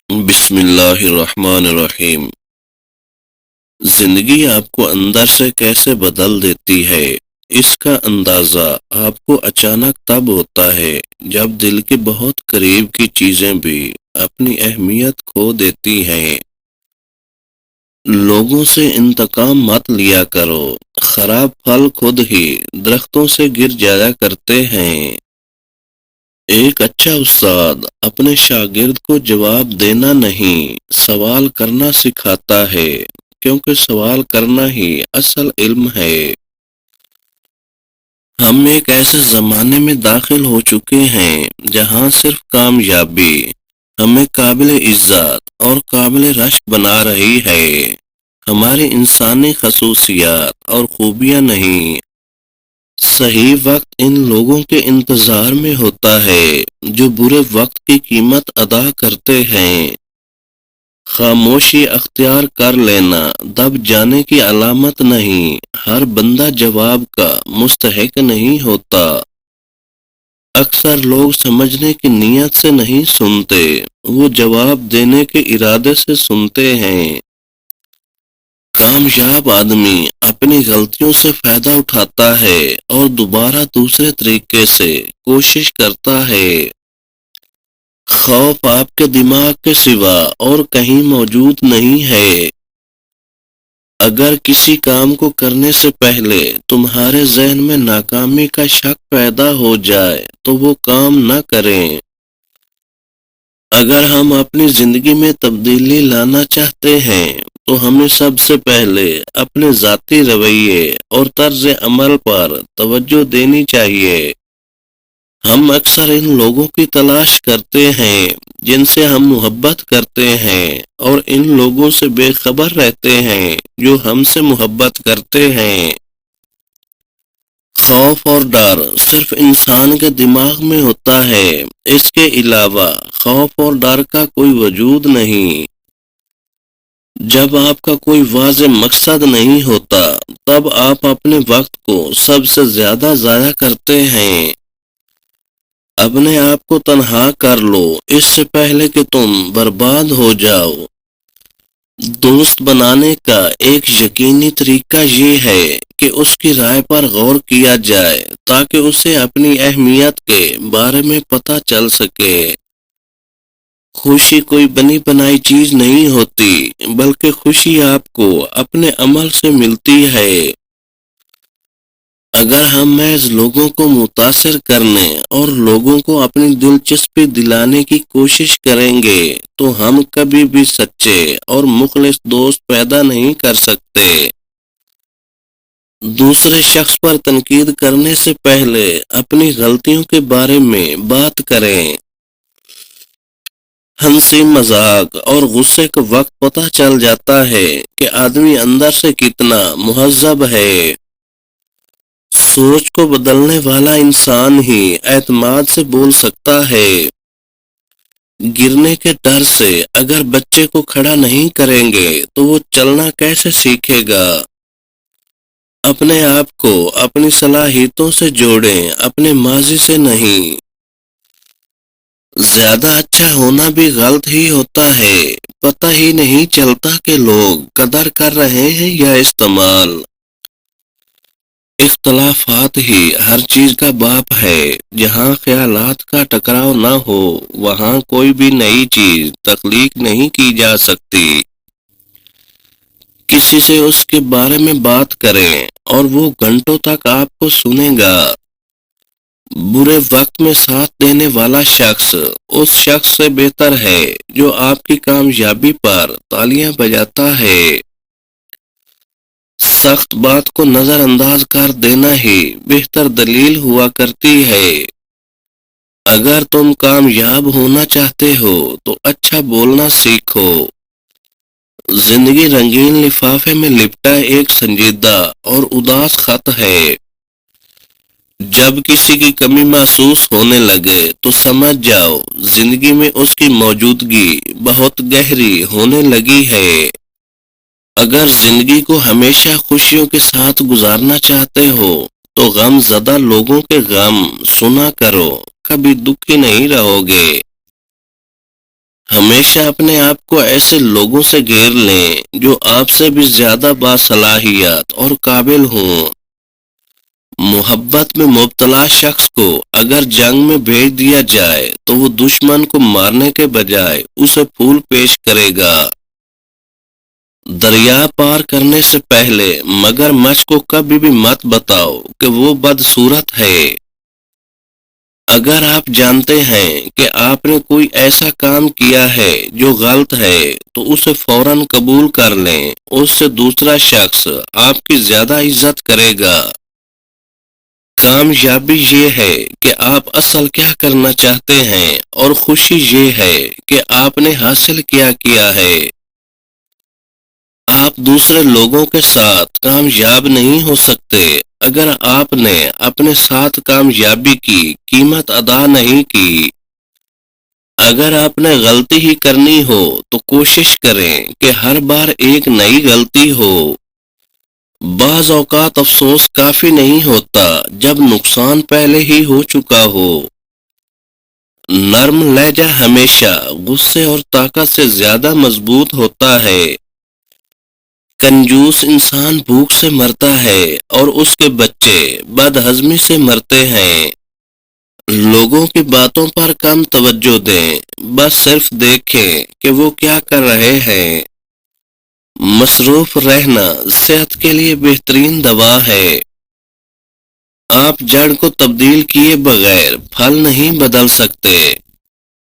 بسم اللہ الرحمن الرحیم۔ زندگی آپ کو اندر سے کیسے بدل دیتی ہے، اس کا اندازہ آپ کو اچانک تب ہوتا ہے جب دل کے بہت قریب کی چیزیں بھی اپنی اہمیت کھو دیتی ہیں۔ لوگوں سے انتقام مت لیا کرو، خراب پھل خود ہی درختوں سے گر جایا کرتے ہیں۔ ایک اچھا استاد اپنے شاگرد کو جواب دینا نہیں، سوال کرنا سکھاتا ہے، کیونکہ سوال کرنا ہی اصل علم ہے۔ ہم ایک ایسے زمانے میں داخل ہو چکے ہیں جہاں صرف کامیابی ہمیں قابل عزت اور قابل رشک بنا رہی ہے، ہماری انسانی خصوصیات اور خوبیاں نہیں۔ صحیح وقت ان لوگوں کے انتظار میں ہوتا ہے جو برے وقت کی قیمت ادا کرتے ہیں۔ خاموشی اختیار کر لینا دب جانے کی علامت نہیں، ہر بندہ جواب کا مستحق نہیں ہوتا۔ اکثر لوگ سمجھنے کی نیت سے نہیں سنتے، وہ جواب دینے کے ارادے سے سنتے ہیں۔ کامیاب آدمی اپنی غلطیوں سے فائدہ اٹھاتا ہے اور دوبارہ دوسرے طریقے سے کوشش کرتا ہے۔ خوف آپ کے دماغ کے سوا اور کہیں موجود نہیں ہے۔ اگر کسی کام کو کرنے سے پہلے تمہارے ذہن میں ناکامی کا شک پیدا ہو جائے تو وہ کام نہ کریں۔ اگر ہم اپنی زندگی میں تبدیلی لانا چاہتے ہیں تو ہمیں سب سے پہلے اپنے ذاتی رویے اور طرز عمل پر توجہ دینی چاہیے۔ ہم اکثر ان لوگوں کی تلاش کرتے ہیں جن سے ہم محبت کرتے ہیں، اور ان لوگوں سے بے خبر رہتے ہیں جو ہم سے محبت کرتے ہیں۔ خوف اور ڈر صرف انسان کے دماغ میں ہوتا ہے، اس کے علاوہ خوف اور ڈر کا کوئی وجود نہیں۔ جب آپ کا کوئی واضح مقصد نہیں ہوتا تب آپ اپنے وقت کو سب سے زیادہ ضائع کرتے ہیں۔ اپنے آپ کو تنہا کر لو اس سے پہلے کہ تم برباد ہو جاؤ۔ دوست بنانے کا ایک یقینی طریقہ یہ ہے کہ اس کی رائے پر غور کیا جائے تاکہ اسے اپنی اہمیت کے بارے میں پتہ چل سکے۔ خوشی کوئی بنی بنائی چیز نہیں ہوتی، بلکہ خوشی آپ کو اپنے عمل سے ملتی ہے۔ اگر ہم محض لوگوں کو متاثر کرنے اور لوگوں کو اپنی دلچسپی دلانے کی کوشش کریں گے تو ہم کبھی بھی سچے اور مخلص دوست پیدا نہیں کر سکتے۔ دوسرے شخص پر تنقید کرنے سے پہلے اپنی غلطیوں کے بارے میں بات کریں۔ ہنسی مذاق اور غصے کے وقت پتہ چل جاتا ہے کہ آدمی اندر سے کتنا مہذب ہے۔ سوچ کو بدلنے والا انسان ہی اعتماد سے بول سکتا ہے۔ گرنے کے ڈر سے اگر بچے کو کھڑا نہیں کریں گے تو وہ چلنا کیسے سیکھے گا؟ اپنے آپ کو اپنی صلاحیتوں سے جوڑیں، اپنے ماضی سے نہیں۔ زیادہ اچھا ہونا بھی غلط ہی ہوتا ہے، پتہ ہی نہیں چلتا کہ لوگ قدر کر رہے ہیں یا استعمال۔ اختلافات ہی ہر چیز کا باپ ہے، جہاں خیالات کا ٹکراؤ نہ ہو وہاں کوئی بھی نئی چیز تخلیق نہیں کی جا سکتی۔ کسی سے اس کے بارے میں بات کریں اور وہ گھنٹوں تک آپ کو سنے گا۔ برے وقت میں ساتھ دینے والا شخص اس شخص سے بہتر ہے جو آپ کی کامیابی پر تالیاں بجاتا ہے۔ سخت بات کو نظر انداز کر دینا ہی بہتر دلیل ہوا کرتی ہے۔ اگر تم کامیاب ہونا چاہتے ہو تو اچھا بولنا سیکھو۔ زندگی رنگین لفافے میں لپٹا ایک سنجیدہ اور اداس خط ہے۔ جب کسی کی کمی محسوس ہونے لگے تو سمجھ جاؤ زندگی میں اس کی موجودگی بہت گہری ہونے لگی ہے۔ اگر زندگی کو ہمیشہ خوشیوں کے ساتھ گزارنا چاہتے ہو تو غم زدہ لوگوں کے غم سنا کرو، کبھی دکھی نہیں رہو گے۔ ہمیشہ اپنے آپ کو ایسے لوگوں سے گھیر لیں جو آپ سے بھی زیادہ باصلاحیت اور قابل ہوں۔ محبت میں مبتلا شخص کو اگر جنگ میں بھیج دیا جائے تو وہ دشمن کو مارنے کے بجائے اسے پھول پیش کرے گا۔ دریا پار کرنے سے پہلے مگرمچھ کو کبھی بھی مت بتاؤ کہ وہ بدصورت ہے۔ اگر آپ جانتے ہیں کہ آپ نے کوئی ایسا کام کیا ہے جو غلط ہے تو اسے فوراً قبول کر لیں، اس سے دوسرا شخص آپ کی زیادہ عزت کرے گا۔ کامیابی یہ ہے کہ آپ اصل کیا کرنا چاہتے ہیں اور خوشی یہ ہے کہ آپ نے حاصل کیا ہے۔ آپ دوسرے لوگوں کے ساتھ کامیاب نہیں ہو سکتے اگر آپ نے اپنے ساتھ کامیابی کی قیمت ادا نہیں کی۔ اگر آپ نے غلطی ہی کرنی ہو تو کوشش کریں کہ ہر بار ایک نئی غلطی ہو۔ بعض اوقات افسوس کافی نہیں ہوتا جب نقصان پہلے ہی ہو چکا ہو۔ نرم لہجہ ہمیشہ غصے اور طاقت سے زیادہ مضبوط ہوتا ہے۔ کنجوس انسان بھوک سے مرتا ہے اور اس کے بچے بدہضمی سے مرتے ہیں۔ لوگوں کی باتوں پر کم توجہ دیں، بس صرف دیکھیں کہ وہ کیا کر رہے ہیں۔ مصروف رہنا صحت کے لیے بہترین دوا ہے۔ آپ جڑ کو تبدیل کیے بغیر پھل نہیں بدل سکتے۔